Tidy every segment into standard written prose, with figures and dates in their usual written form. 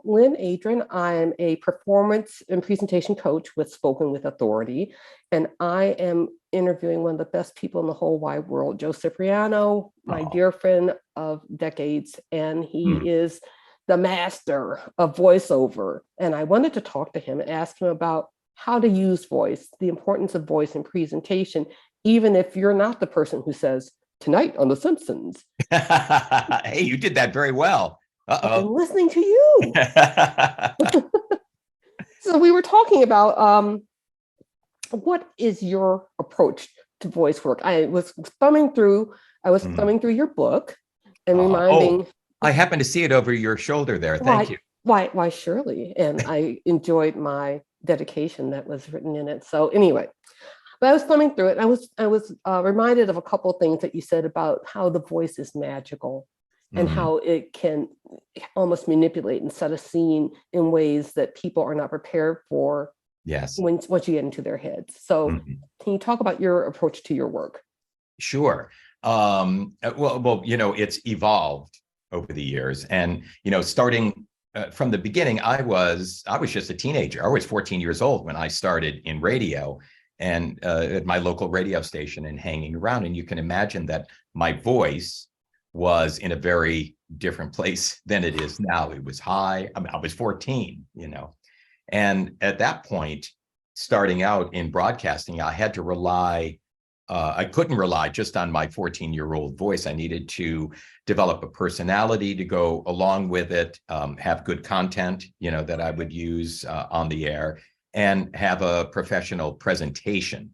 Lynne Adrine. I'm a performance and presentation coach with Spoken with Authority, and I am interviewing one of the best people in the whole wide world, Joe Cipriano, my dear friend of decades, and he is the master of voiceover. And I wanted to talk to him and ask him about how to use voice, the importance of voice in presentation, even if you're not the person who says, "Tonight on The Simpsons." Hey, you did that very well. I'm listening to you. So we were talking about what is your approach to voice work? I was thumbing through your book and reminding. I happened to see it over your shoulder there. Thank you. Why, surely. And I enjoyed my dedication that was written in it. So anyway, but I was thumbing through it. And I was reminded of a couple of things that you said about how the voice is magical and how it can almost manipulate and set a scene in ways that people are not prepared for. Yes. Once you get into their heads. So can you talk about your approach to your work? Sure. Well, it's evolved over the years, and starting from the beginning, I was just a teenager. I was 14 years old when I started in radio, and at my local radio station, and hanging around. And you can imagine that my voice was in a very different place than it is now. It was high. I mean, I was 14, And at that point, starting out in broadcasting, I had to rely, I couldn't rely just on my 14-year-old voice. I needed to develop a personality to go along with it, have good content, that I would use on the air, and have a professional presentation,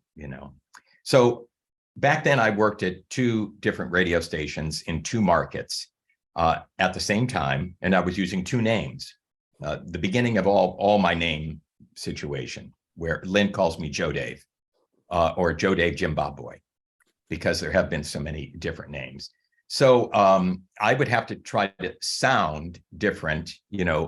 So back then I worked at 2 different radio stations in 2 markets at the same time, and I was using 2 names. The beginning of all my name situation, where Lynn calls me Joe Dave, or Joe Dave Zimbabwe, because there have been so many different names. So I would have to try to sound different,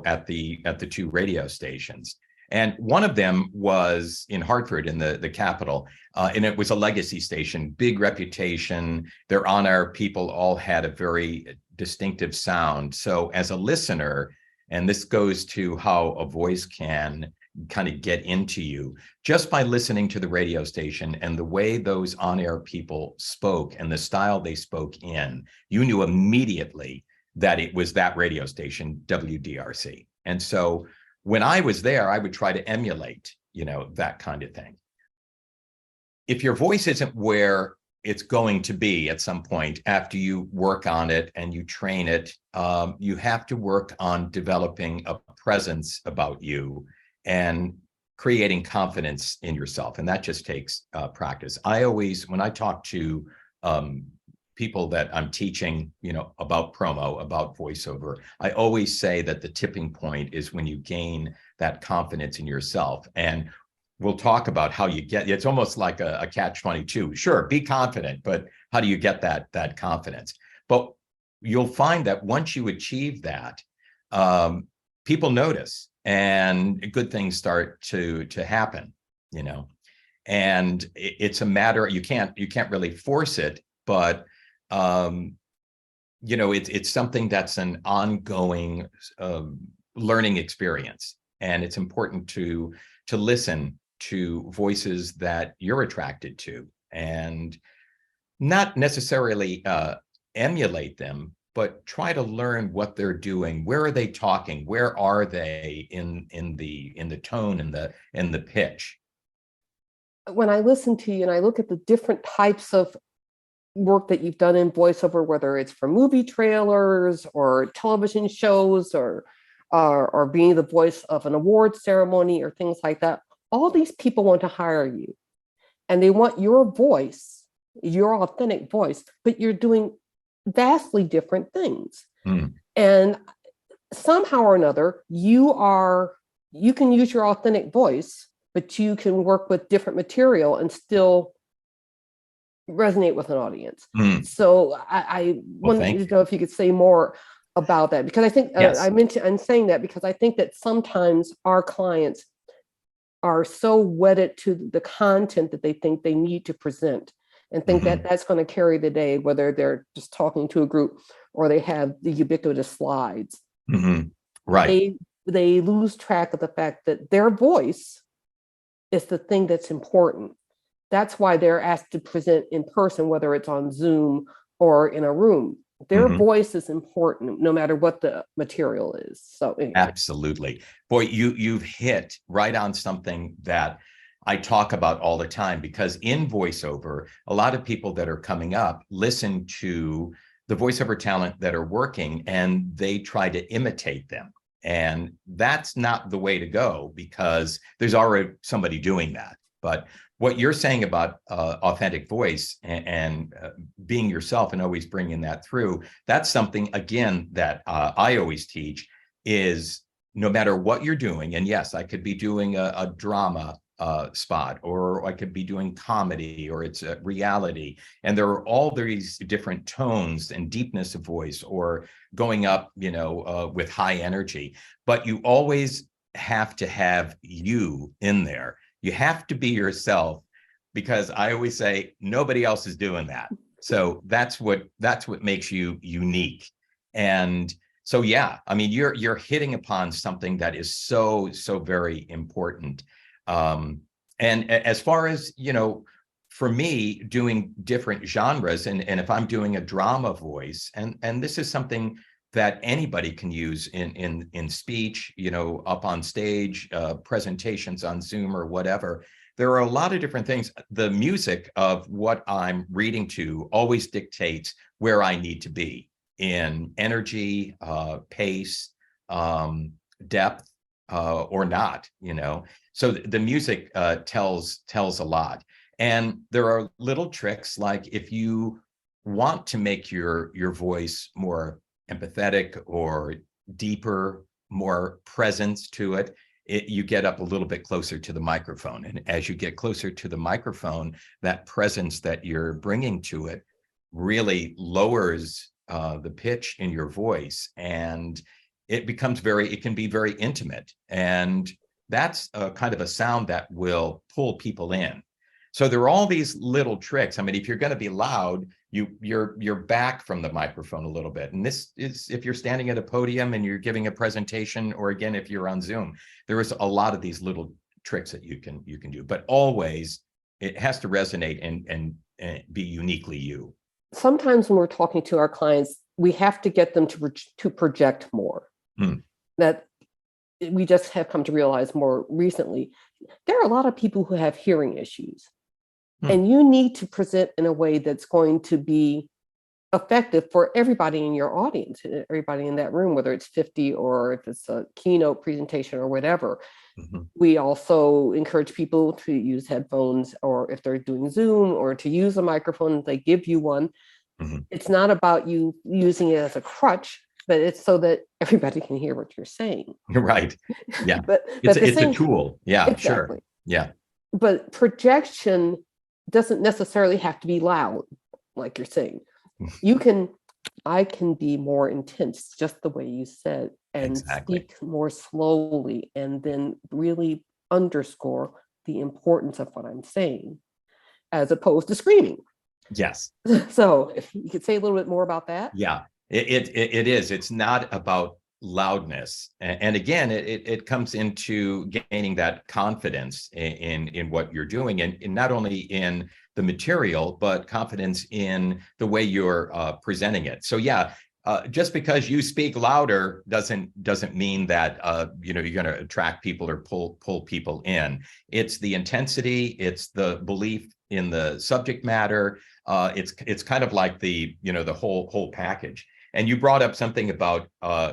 at the 2 radio stations. And one of them was in Hartford, in the capital, and it was a legacy station, big reputation. Their on-air people all had a very distinctive sound. So as a listener, and this goes to how a voice can kind of get into you, just by listening to the radio station and the way those on-air people spoke and the style they spoke in, you knew immediately that it was that radio station, WDRC. And so when I was there, I would try to emulate, that kind of thing. If your voice isn't where it's going to be at some point after you work on it and you train it, you have to work on developing a presence about you and creating confidence in yourself. And that just takes practice. I always, when I talk to people that I'm teaching, about promo, about voiceover, I always say that the tipping point is when you gain that confidence in yourself. And we'll talk about how you get, it's almost like a catch-22. Sure, be confident, but how do you get that confidence? But you'll find that once you achieve that, people notice and good things start to happen, and it's a matter, you can't really force it, but it's something that's an ongoing learning experience. And it's important to listen to voices that you're attracted to, and not necessarily emulate them, but try to learn what they're doing. Where are they talking? Where are they in the tone and the pitch? When I listen to you and I look at the different types of work that you've done in voiceover, whether it's for movie trailers or television shows or being the voice of an award ceremony or things like that, all these people want to hire you and they want your voice, your authentic voice, but you're doing vastly different things. And somehow or another, you can use your authentic voice, but you can work with different material and still resonate with an audience. So I wanted to know if you could say more about that, because I think I'm saying that because I think that sometimes our clients are so wedded to the content that they think they need to present and think that that's going to carry the day, whether they're just talking to a group or they have the ubiquitous slides. Right. they lose track of the fact that their voice is the thing that's important. That's why they're asked to present in person, whether it's on Zoom or in a room. Their voice is important no matter what the material is. So anyway. Absolutely. Boy, you've hit right on something that I talk about all the time, because in voiceover, a lot of people that are coming up listen to the voiceover talent that are working and they try to imitate them. And that's not the way to go, because there's already somebody doing that. But what you're saying about authentic voice and being yourself and always bringing that through, that's something, again, that I always teach is no matter what you're doing, and yes, I could be doing a drama spot, or I could be doing comedy, or it's a reality. And there are all these different tones and deepness of voice, or going up, with high energy. But you always have to have you in there. You have to be yourself, because I always say nobody else is doing that. So that's what makes you unique. And so, yeah, I mean, you're hitting upon something that is so very important. And as far as, for me, doing different genres, and if I'm doing a drama voice, and this is something that anybody can use in speech, up on stage, presentations on Zoom or whatever. There are a lot of different things. The music of what I'm reading to always dictates where I need to be in energy, pace, depth, or not, So the music tells a lot. And there are little tricks, like if you want to make your voice more empathetic or deeper, more presence to it, you get up a little bit closer to the microphone. And as you get closer to the microphone, that presence that you're bringing to it really lowers the pitch in your voice, and it can be very intimate. And that's a kind of a sound that will pull people in. So there are all these little tricks. I mean, if you're going to be loud, you're back from the microphone a little bit. And this is if you're standing at a podium and you're giving a presentation, or again, if you're on Zoom, there is a lot of these little tricks that you can do. But always, it has to resonate and be uniquely you. Sometimes when we're talking to our clients, we have to get them to project more. That we just have come to realize more recently. There are a lot of people who have hearing issues. And you need to present in a way that's going to be effective for everybody in your audience, everybody in that room, whether it's 50 or if it's a keynote presentation or whatever. We also encourage people to use headphones, or if they're doing Zoom, or to use a microphone, they give you one. It's not about you using it as a crutch, but it's so that everybody can hear what you're saying. Right. Yeah. but it's a tool. Yeah, exactly. Sure. Yeah. But projection doesn't necessarily have to be loud, like you're saying. I can be more intense, just the way you said, and speak more slowly, and then really underscore the importance of what I'm saying, as opposed to screaming. Yes. So if you could say a little bit more about that. Yeah, it is. It's not about loudness. And again, it comes into gaining that confidence in what you're doing, and not only in the material, but confidence in the way you're presenting it. So yeah, just because you speak louder doesn't mean that you're going to attract people or pull people in. It's the intensity, it's the belief in the subject matter. It's kind of like the whole package. And you brought up something about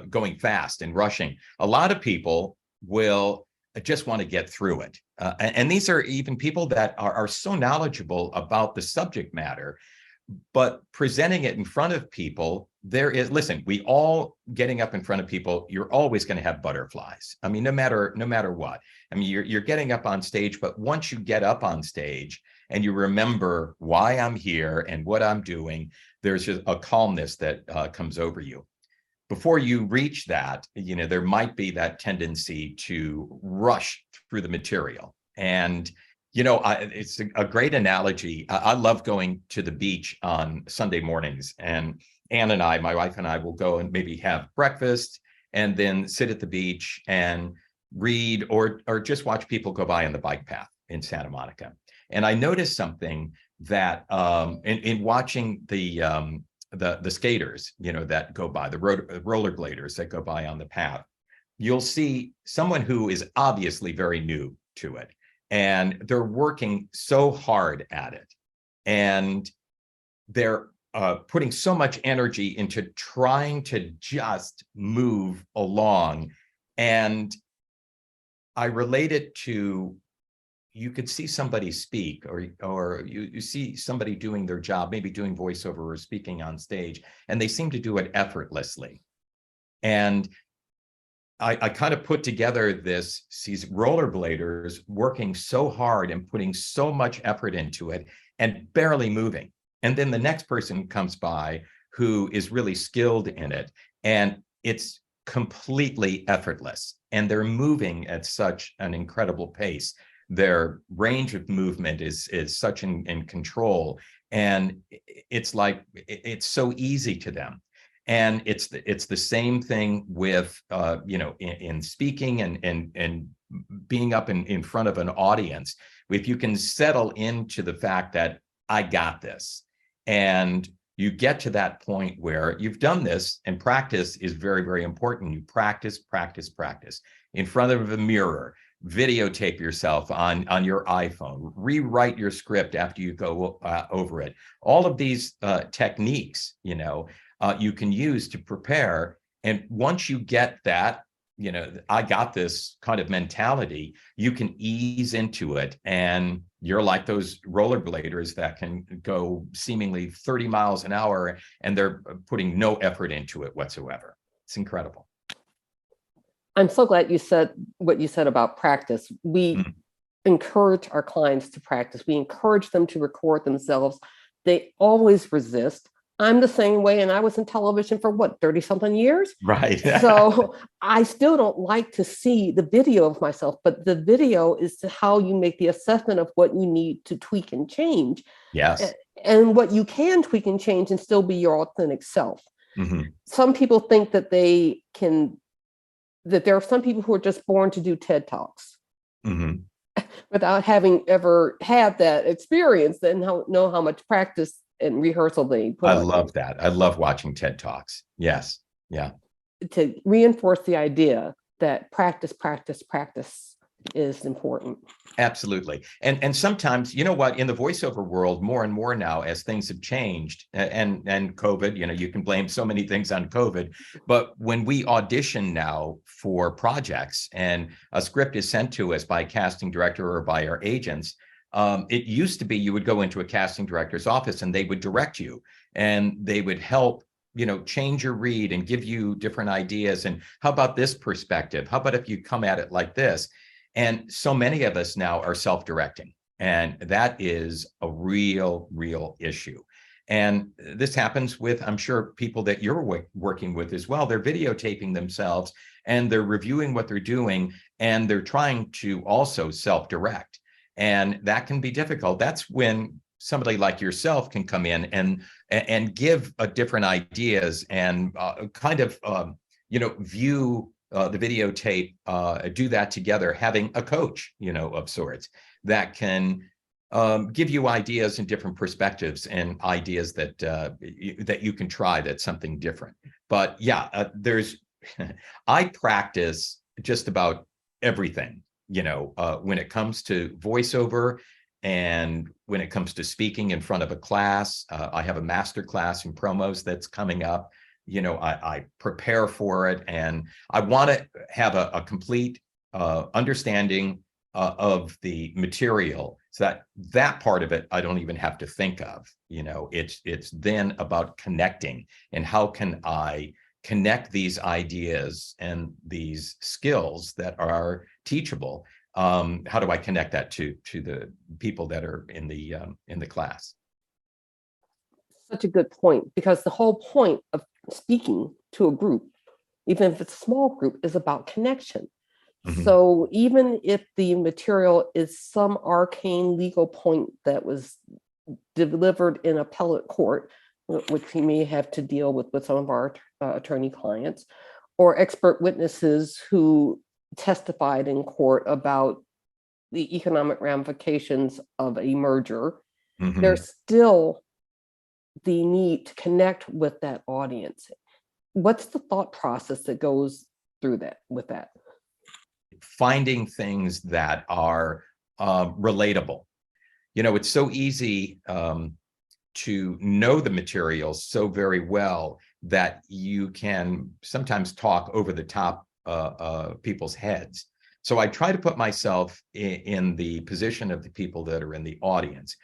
going fast and rushing. A lot of people will just want to get through it. And these are even people that are so knowledgeable about the subject matter, but presenting it in front of people, listen, we all getting up in front of people, you're always going to have butterflies. I mean, no matter what. I mean, you're getting up on stage, but once you get up on stage and you remember why I'm here and what I'm doing, there's just a calmness that comes over you. Before you reach that, there might be that tendency to rush through the material. And, it's a great analogy. I love going to the beach on Sunday mornings, and Ann and I, my wife and I, will go and maybe have breakfast and then sit at the beach and read or just watch people go by on the bike path in Santa Monica. And I noticed something that in watching the skaters, that go by, the rollerbladers that go by on the path, you'll see someone who is obviously very new to it, and they're working so hard at it, and they're putting so much energy into trying to just move along. And I relate it to, you could see somebody speak, or you see somebody doing their job, maybe doing voiceover or speaking on stage, and they seem to do it effortlessly. And I kind of put together these rollerbladers working so hard and putting so much effort into it and barely moving. And then the next person comes by who is really skilled in it, and it's completely effortless. And they're moving at such an incredible pace. Their range of movement is such in control. And it's like, it's so easy to them. And it's the same thing with in speaking and being up in front of an audience. If you can settle into the fact that I got this, and you get to that point where you've done this, and practice is very, very important. You practice in front of a mirror, videotape yourself on your iPhone, rewrite your script after you go over it. All of these techniques, you can use to prepare. And once you get that, I got this kind of mentality, you can ease into it. And you're like those rollerbladers that can go seemingly 30 miles an hour, and they're putting no effort into it whatsoever. It's incredible. I'm so glad you said what you said about practice. We encourage our clients to practice. We encourage them to record themselves. They always resist. I'm the same way, and I was in television for 30-something years? Right. So I still don't like to see the video of myself, but the video is how you make the assessment of what you need to tweak and change. Yes. And what you can tweak and change and still be your authentic self. Mm-hmm. Some people think that that there are some people who are just born to do TED Talks. Mm-hmm. Without having ever had that experience and know how much practice and rehearsal they put. I love that. I love watching TED Talks. Yes. Yeah. To reinforce the idea that practice is important. Absolutely. And sometimes, in the voiceover world, more and more now, as things have changed, and COVID, you can blame so many things on COVID, but when we audition now for projects and a script is sent to us by a casting director or by our agents, it used to be you would go into a casting director's office and they would direct you, and they would help change your read and give you different ideas. And how about this perspective? How about if you come at it like this? And so many of us now are self-directing, and that is a real issue. And this happens with, I'm sure, people that you're working with as well. They're videotaping themselves and they're reviewing what they're doing, and they're trying to also self-direct. And that can be difficult. That's when somebody like yourself can come in and give different ideas and view the videotape, do that together, having a coach, of sorts that can give you ideas and different perspectives and ideas that you can try. That's something different. But yeah, I practice just about everything, when it comes to voiceover and when it comes to speaking in front of a class. I have a master class in promos that's coming up. I prepare for it, and I want to have a complete understanding of the material, so that part of it I don't even have to think of. It's then about connecting, and how can I connect these ideas and these skills that are teachable. How do I connect that to the people that are in the class? Such a good point, because the whole point of speaking to a group, even if it's a small group, is about connection. Mm-hmm. So even if the material is some arcane legal point that was delivered in appellate court, which we may have to deal with some of our attorney clients, or expert witnesses who testified in court about the economic ramifications of a merger, there's still the need to connect with that audience. What's the thought process that goes through that with that? Finding things that are relatable. You know, it's so easy to know the material so very well that you can sometimes talk over the top people's heads. So I try to put myself in the position of the people that are in the audience.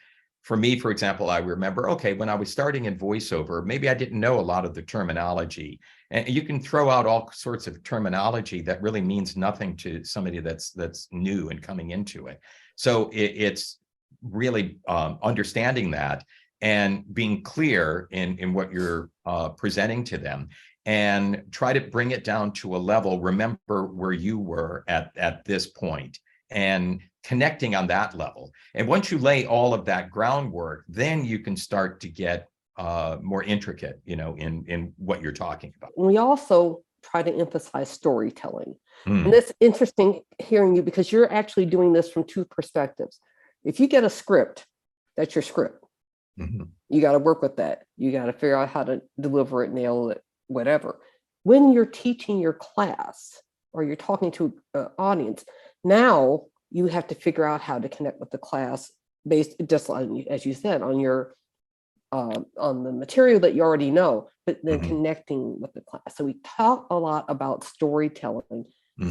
For me, for example, I remember, okay, when I was starting in voiceover, maybe I didn't know a lot of the terminology. And you can throw out all sorts of terminology that really means nothing to somebody that's new and coming into it. So it's really understanding that and being clear in what you're presenting to them, and try to bring it down to a level. Remember where you were at this point, and connecting on that level. And once you lay all of that groundwork, then you can start to get more intricate, you know, in what you're talking about. We also try to emphasize storytelling. And it's interesting hearing you, because you're actually doing this from two perspectives. If you get a script, that's your script. You got to work with that. You got to figure out how to deliver it, nail it, whatever. When you're teaching your class or you're talking to an audience, now you have to figure out how to connect with the class based, just on, as you said, on your on the material that you already know, but then connecting with the class. So we talk a lot about storytelling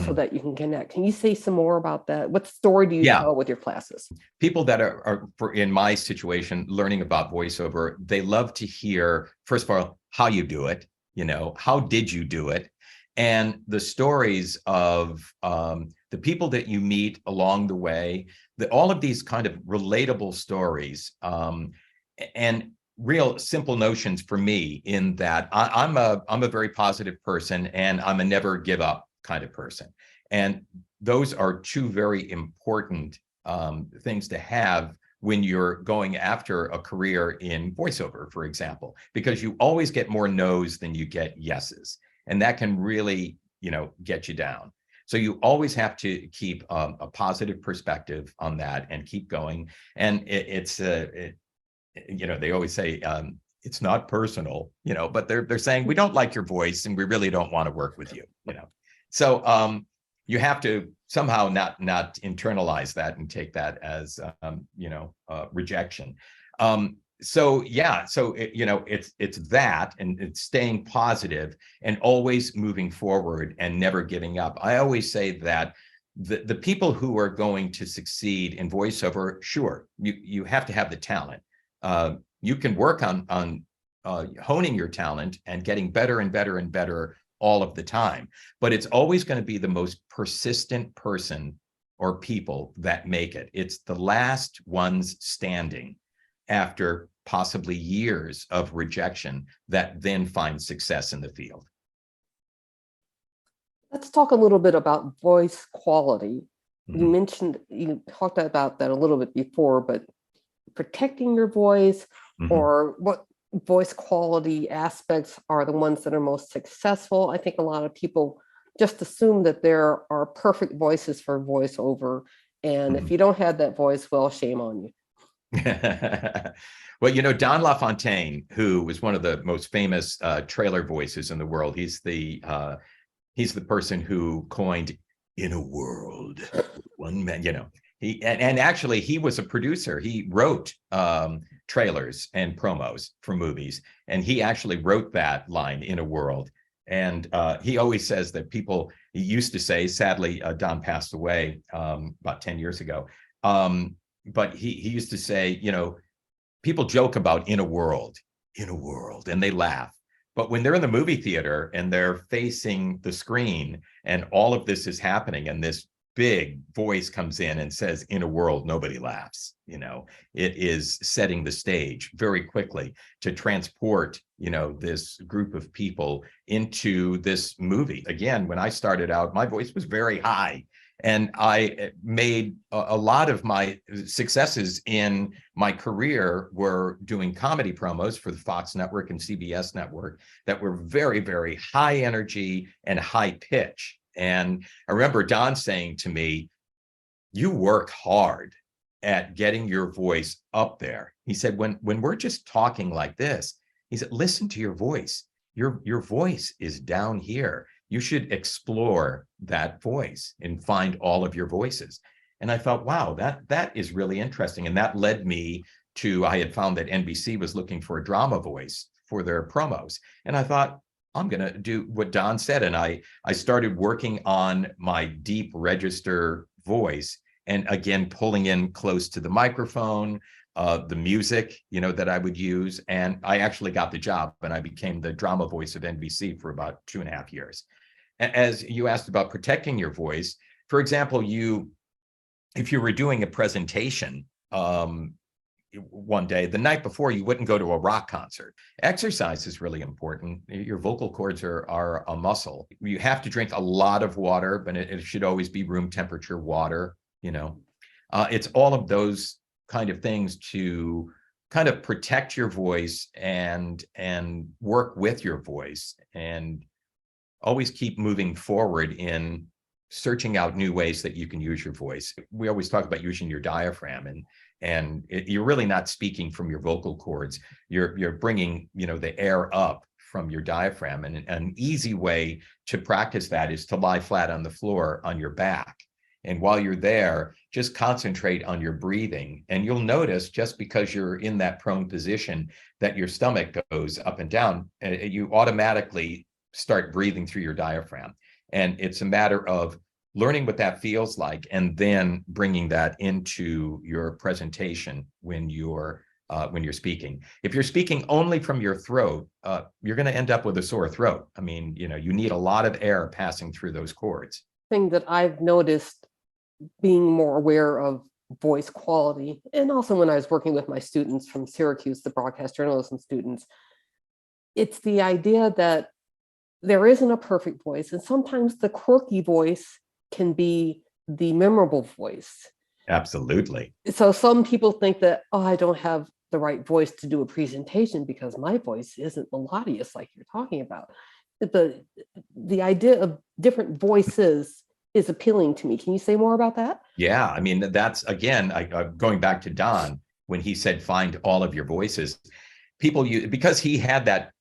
so that you can connect. Can you say some more about that? What story do you tell with your classes? People that are in my situation, learning about voiceover, they love to hear, first of all, how you do it, you know, how did you do it? And the stories of the people that you meet along the way, all of these kind of relatable stories, and real simple notions for me, in that I'm a very positive person, and I'm a never give up kind of person. And those are two very important things to have when you're going after a career in voiceover, for example, because you always get more no's than you get yeses. And that can really, you know, get you down. So you always have to keep a positive perspective on that and keep going. And you know, they always say, it's not personal, you know, but they're saying, we don't like your voice and we really don't want to work with you, you know. So you have to somehow not internalize that and take that as you know, rejection. So yeah, so you know, it's that, and it's staying positive and always moving forward and never giving up. I always say that the people who are going to succeed in voiceover, sure, you have to have the talent. You can work on honing your talent and getting better and better and better all of the time, but it's always going to be the most persistent person or people that make it. It's the last ones standing after possibly years of rejection that then find success in the field. Let's talk a little bit about voice quality. You talked about that a little bit before, but protecting your voice, or what voice quality aspects are the ones that are most successful. I think a lot of people just assume that there are perfect voices for voiceover. And if you don't have that voice, well, shame on you. Well, you know, Don LaFontaine, who was one of the most famous trailer voices in the world, he's the person who coined "In a World, One Man," you know. And actually he was a producer. He wrote trailers and promos for movies, and he actually wrote that line, "In a World." And he always says that people, he used to say, sadly, Don passed away about 10 years ago. But he used to say, you know, people joke about in a world, and they laugh. But when they're in the movie theater and they're facing the screen and all of this is happening, and this big voice comes in and says, "In a world, nobody laughs," you know, it is setting the stage very quickly to transport, you know, this group of people into this movie. Again, when I started out, my voice was very high. And I made a lot of my successes in my career were doing comedy promos for the Fox network and CBS network that were very, very high energy and high pitch. And I remember Don saying to me, you work hard at getting your voice up there. He said, when we're just talking like this, he said, listen to your voice. Your voice is down here. You should explore that voice and find all of your voices. And I thought, wow, that is really interesting. And that led me to, I had found that NBC was looking for a drama voice for their promos. And I thought, I'm going to do what Don said. And I started working on my deep register voice. And again, pulling in close to the microphone, the music, that I would use. And I actually got the job and I became the drama voice of NBC for about 2.5 years. As you asked about protecting your voice, for example, if you were doing a presentation one day, the night before, you wouldn't go to a rock concert. Exercise is really important. Your vocal cords are a muscle. You have to drink a lot of water, but it should always be room temperature water. It's all of those kind of things to kind of protect your voice and work with your voice and always keep moving forward in searching out new ways that you can use your voice. We always talk about using your diaphragm, and you're really not speaking from your vocal cords. You're bringing, the air up from your diaphragm. And an easy way to practice that is to lie flat on the floor on your back. And while you're there, just concentrate on your breathing. And you'll notice, just because you're in that prone position, that your stomach goes up and down, and you automatically start breathing through your diaphragm. And it's a matter of learning what that feels like and then bringing that into your presentation when you're speaking. If you're speaking only from your throat, you're going to end up with a sore throat. I mean, you need a lot of air passing through those cords. Thing that I've noticed, being more aware of voice quality, and also when I was working with my students from Syracuse, the broadcast journalism students, it's the idea that there isn't a perfect voice, and sometimes the quirky voice can be the memorable voice. Absolutely. So some people think that, oh, I don't have the right voice to do a presentation because my voice isn't melodious like you're talking about. The idea of different voices is appealing to me. Can you say more about that? Yeah, I mean, that's, again, going back to Don, when he said, find all of your voices, because he had that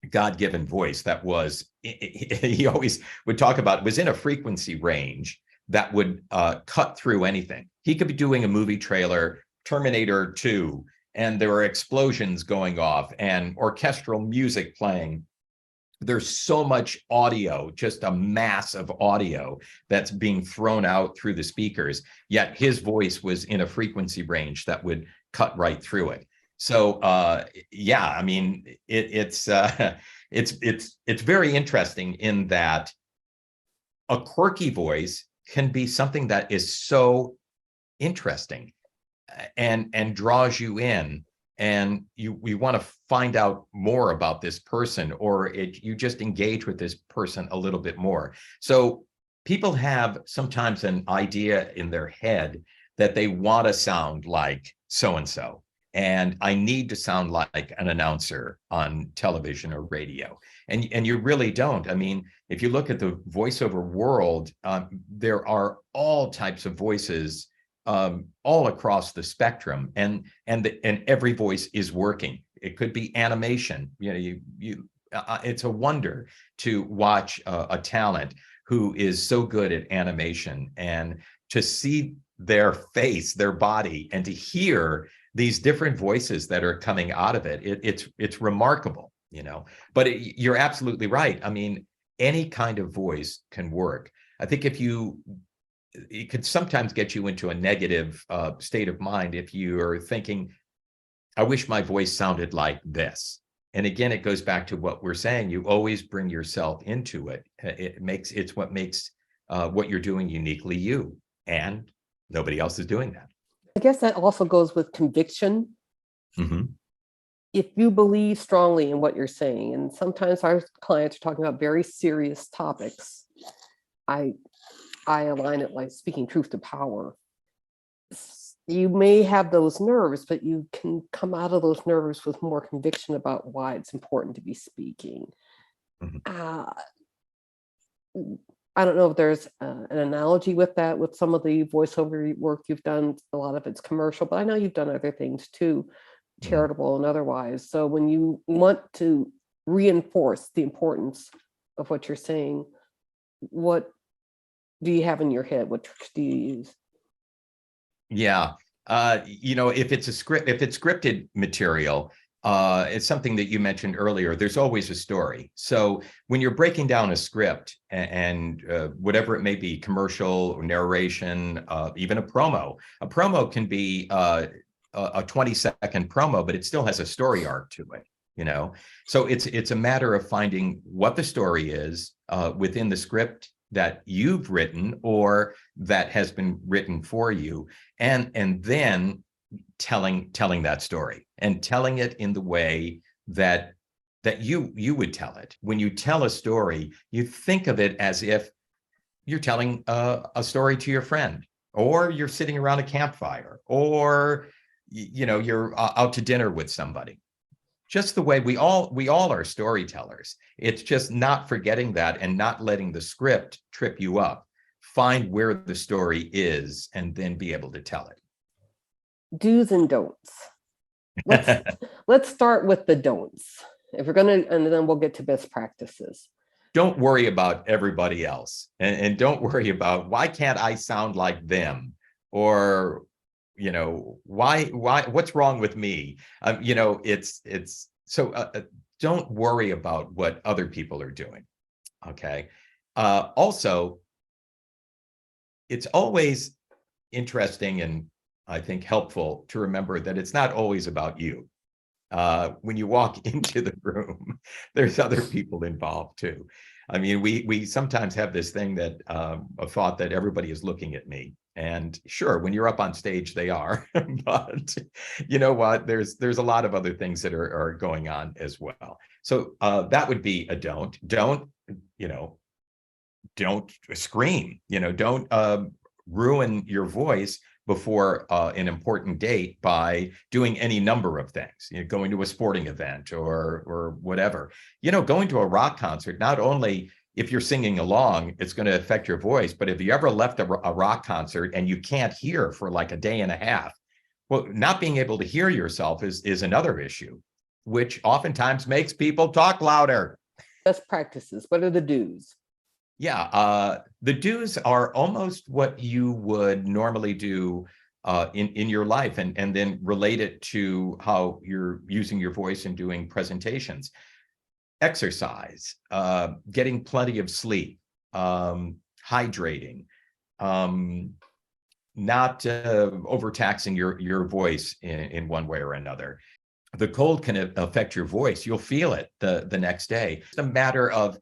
God-given voice that was, he always would talk about, was in a frequency range that would cut through anything. He could be doing a movie trailer, Terminator 2, and there were explosions going off and orchestral music playing. There's so much audio, just a mass of audio that's being thrown out through the speakers, yet his voice was in a frequency range that would cut right through it. So yeah, I mean, it's very interesting in that a quirky voice can be something that is so interesting and draws you in, and we want to find out more about this person, or you just engage with this person a little bit more. So people have sometimes an idea in their head that they want to sound like so-and-so. And I need to sound like an announcer on television or radio. And you really don't. I mean, if you look at the voiceover world, there are all types of voices all across the spectrum, and every voice is working. It could be animation. It's a wonder to watch a talent who is so good at animation, and to see their face, their body, and to hear these different voices that are coming out of it. It's remarkable, But you're absolutely right. I mean, any kind of voice can work. I think it could sometimes get you into a negative state of mind if you're thinking, I wish my voice sounded like this. And again, it goes back to what we're saying. You always bring yourself into it. It's what makes what you're doing uniquely you, and nobody else is doing that. I guess that also goes with conviction. Mm-hmm. If you believe strongly in what you're saying, and sometimes our clients are talking about very serious topics, I I align it like speaking truth to power. You may have those nerves, but you can come out of those nerves with more conviction about why it's important to be speaking. Mhm. I don't know if there's an analogy with that, with some of the voiceover work you've done. A lot of it's commercial, but I know you've done other things too, Mhm. charitable and otherwise. So when you want to reinforce the importance of what you're saying, what do you have in your head? What tricks do you use? Yeah. If it's scripted material, it's something that you mentioned earlier. There's always a story. So when you're breaking down a script and whatever it may be, commercial or narration, even a promo can be a 20-second promo, but it still has a story arc to it. So it's a matter of finding what the story is within the script that you've written or that has been written for you, and then telling that story and telling it in the way that you would tell it. When you tell a story, you think of it as if you're telling a story to your friend, or you're sitting around a campfire, or you're out to dinner with somebody. Just the way we all are storytellers. It's just not forgetting that and not letting the script trip you up. Find where the story is and then be able to tell it. Do's and don'ts. Let's start with the don'ts. If we're gonna, and then we'll get to best practices. Don't worry about everybody else, and don't worry about why can't I sound like them, or why what's wrong with me. It's so don't worry about what other people are doing. Okay. Also, it's always interesting and I think helpful to remember that it's not always about you. When you walk into the room, there's other people involved too. I mean, we sometimes have this thing that a thought that everybody is looking at me. And sure, when you're up on stage, they are. But you know what? There's a lot of other things that are going on as well. So that would be a don't. Don't scream. Don't ruin your voice before an important date by doing any number of things, going to a sporting event or whatever. Going to a rock concert, not only if you're singing along, it's going to affect your voice, but if you ever left a rock concert and you can't hear for like a day and a half, well, not being able to hear yourself is another issue, which oftentimes makes people talk louder. Best practices. What are the do's? Yeah, the do's are almost what you would normally do in your life, and then relate it to how you're using your voice and doing presentations. Exercise, getting plenty of sleep, hydrating, not overtaxing your voice in one way or another. The cold can affect your voice. You'll feel it the next day. It's a matter of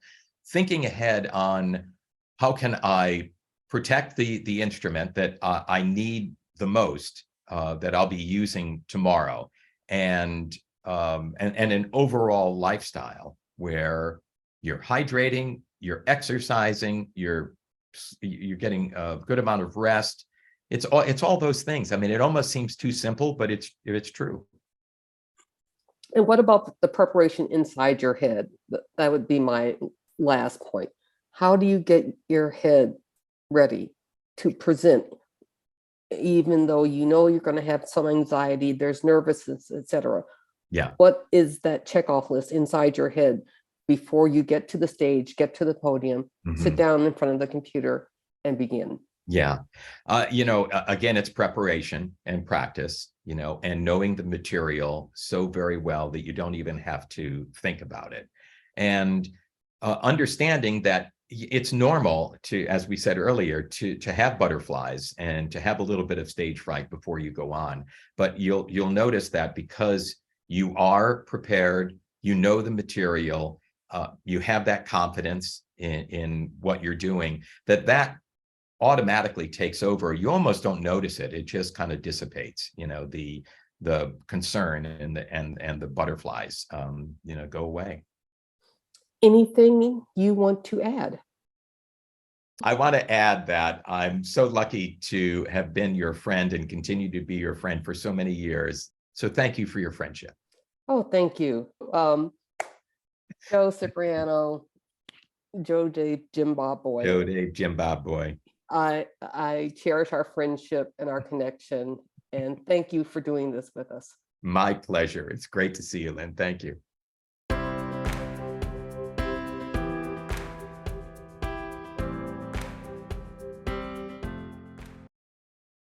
thinking ahead on how can I protect the instrument that I need the most, that I'll be using tomorrow, and an overall lifestyle where you're hydrating, you're exercising, you're getting a good amount of rest. It's all those things. I mean, it almost seems too simple, but it's true. And what about the preparation inside your head? That would be my last point. How do you get your head ready to present, even though you're going to have some anxiety, there's nervousness, etc.? Yeah. What is that checkoff list inside your head before you get to the stage, get to the podium, sit down in front of the computer and begin? Yeah. Again, it's preparation and practice, and knowing the material so very well that you don't even have to think about it. And understanding that it's normal to, as we said earlier, to have butterflies and to have a little bit of stage fright before you go on. But you'll notice that because you are prepared, the material, you have that confidence in what you're doing, that automatically takes over. You almost don't notice it. It just kind of dissipates, the concern and the butterflies, go away. Anything you want to add? I want to add that I'm so lucky to have been your friend and continue to be your friend for so many years. So thank you for your friendship. Oh, thank you. Joe Cipriano, Joe Dave, Jim Bob Boy. Joe Dave, Jim Bob Boy. I cherish our friendship and our connection. And thank you for doing this with us. My pleasure. It's great to see you, Lynn. Thank you.